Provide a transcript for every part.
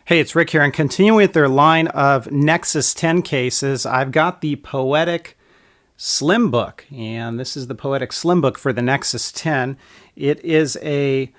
Hey, it's Rick here, and continuing with their line of Nexus 10 cases, I've got the Poetic SlimBook, and this is the Poetic SlimBook for the Nexus 10. It is a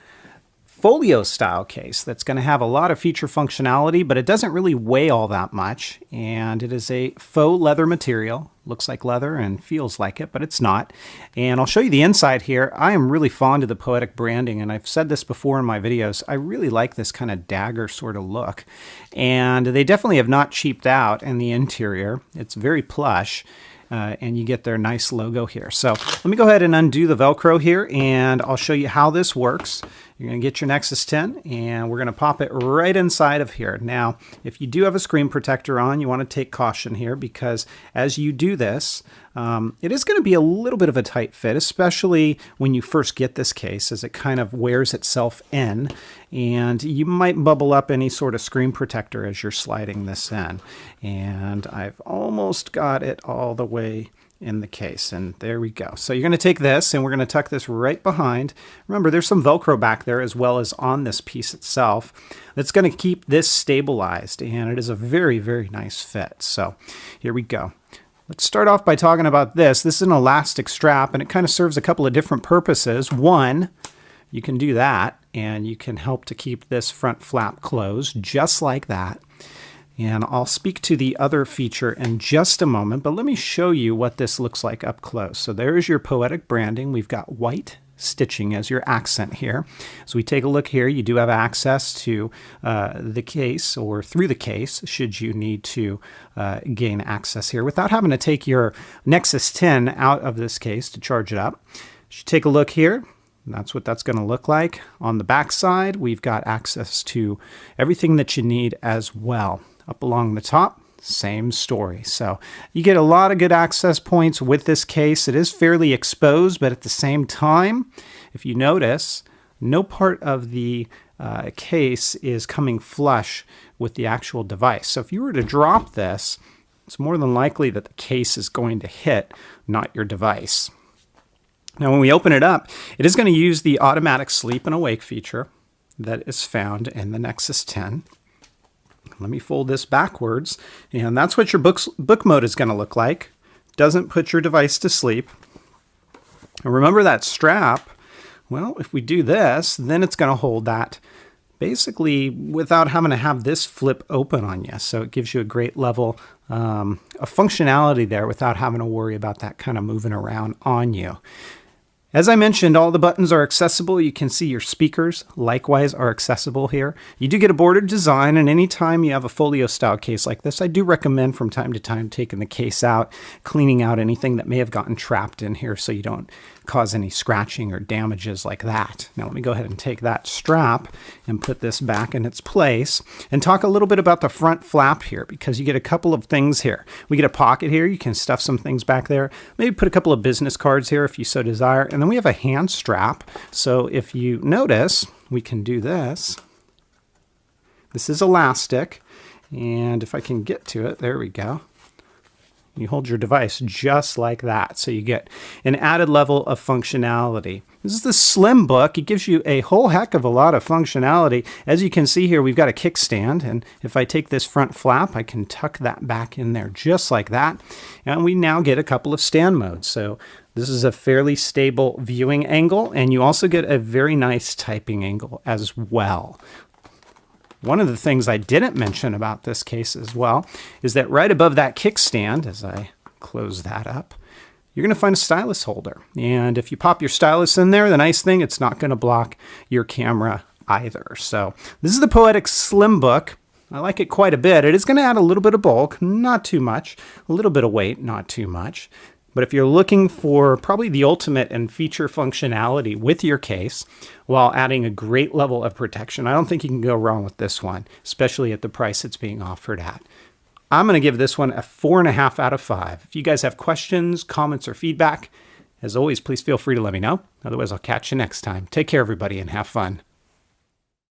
folio style case that's going to have a lot of feature functionality, but it doesn't really weigh all that much, and it is a faux leather material. Looks like leather and feels like it, but it's not. And I'll show you the inside here. I am really fond of the Poetic branding, and I've said this before in my videos. I really like this kind of dagger sort of look, and they definitely have not cheaped out in the interior. It's very plush. And you get their nice logo here. So let me go ahead and undo the Velcro here, and I'll show you how this works. You're going to get your Nexus 10, and we're going to pop it right inside of here. Now, if you do have a screen protector on, you want to take caution here, because as you do this, it is going to be a little bit of a tight fit, especially when you first get this case, as it kind of wears itself in, and you might bubble up any sort of screen protector as you're sliding this in. And I've almost got it all the way in the case, and there we go. So you're going to take this, and we're going to tuck this right behind. Remember, there's some Velcro back there as well as on this piece itself. That's going to keep this stabilized, and it is a very, very nice fit. So here we go. Let's start off by talking about this. This is an elastic strap, and it kind of serves a couple of different purposes. One, you can do that, and you can help to keep this front flap closed, just like that. And I'll speak to the other feature in just a moment, but let me show you what this looks like up close. So there's your Poetic branding. We've got white stitching as your accent here. So we take a look here. You do have access to the case, or through the case, should you need to gain access here without having to take your Nexus 10 out of this case to charge it up. You take a look here. That's what that's going to look like. On the back side, we've got access to everything that you need as well. Up along the top, same story. So you get a lot of good access points with this case. It is fairly exposed, but at the same time, if you notice, no part of the case is coming flush with the actual device. So if you were to drop this, it's more than likely that the case is going to hit, not your device. Now, when we open it up, it is going to use the automatic sleep and awake feature that is found in the Nexus 10. Let me fold this backwards, and that's what your book mode is going to look like. Doesn't put your device to sleep. And remember that strap, well, if we do this, then it's going to hold that basically without having to have this flip open on you. So it gives you a great level of functionality there without having to worry about that kind of moving around on you. As I mentioned, all the buttons are accessible. You can see your speakers likewise are accessible here. You do get a bordered design, and anytime you have a folio style case like this, I do recommend from time to time taking the case out, cleaning out anything that may have gotten trapped in here so you don't cause any scratching or damages like that. Now let me go ahead and take that strap and put this back in its place and talk a little bit about the front flap here, because you get a couple of things here. We get a pocket here. You can stuff some things back there. Maybe put a couple of business cards here if you so desire. And then we have a hand strap. So if you notice, we can do this. This is elastic. And if I can get to it, there we go. You hold your device just like that. So you get an added level of functionality. This is the SlimBook. It gives you a whole heck of a lot of functionality. As you can see here, we've got a kickstand. And if I take this front flap, I can tuck that back in there just like that. And we now get a couple of stand modes. So this is a fairly stable viewing angle. And you also get a very nice typing angle as well. One of the things I didn't mention about this case as well is that right above that kickstand, as I close that up, you're going to find a stylus holder. And if you pop your stylus in there, the nice thing, it's not going to block your camera either. So this is the Poetic SlimBook. I like it quite a bit. It is going to add a little bit of bulk, not too much, a little bit of weight, not too much. But if you're looking for probably the ultimate in feature functionality with your case while adding a great level of protection, I don't think you can go wrong with this one, especially at the price it's being offered at. I'm going to give this one a 4.5 out of 5. If you guys have questions, comments, or feedback, as always, please feel free to let me know. Otherwise, I'll catch you next time. Take care, everybody, and have fun.